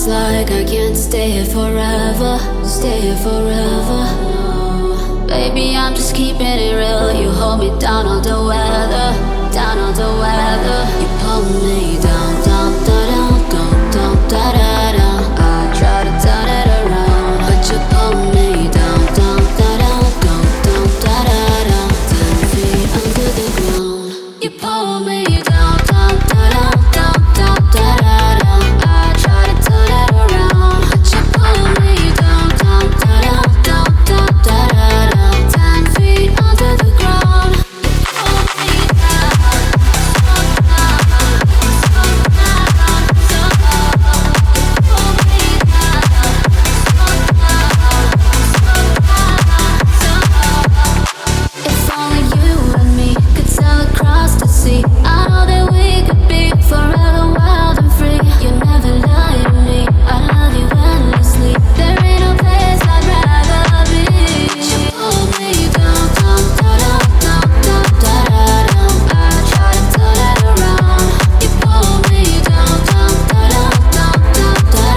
it's like I can't stay here forever, stay here forever. Baby, I'm just keeping it real. You hold me down on the weather, down on the weather. You pull me down, down, da, down, down, down, da, da, down. I try to turn it around, but you pull me down, down, da, down, down, down, da, da, down. 10 feet under the ground. You pull me down, down, da, down, down, down, da, da, down. I try to turn it around, but you pull me down, down, da, down, down, down, da, da, down. 10 feet under the ground. Pull me down, so down, so down, so pull me down, so down, so down. If only you and me could sail across the sea, I know that we could be forever wild and free. You never lie to me, I love you endlessly. There ain't no place I'd rather be. You pull me down, down, down, down, down, down, down. I try to turn it around. You pull me down, down, down, down, down, down,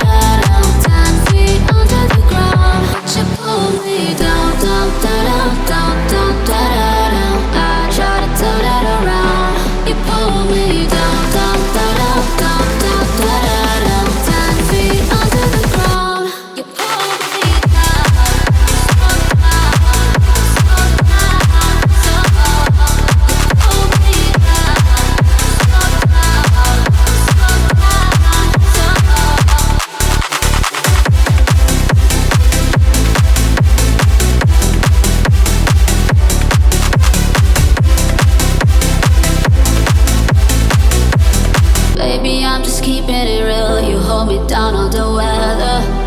down. 10 feet under the ground. You pull me down, down, down, down, down, down, down. I try to turn it around. You pull me down, down, down, down, down, down, down. 10 feet under the ground. You pull me down, so down, so down, so pull me down, so down, so Baby, I'm just keeping it real. You hold me down on the weather.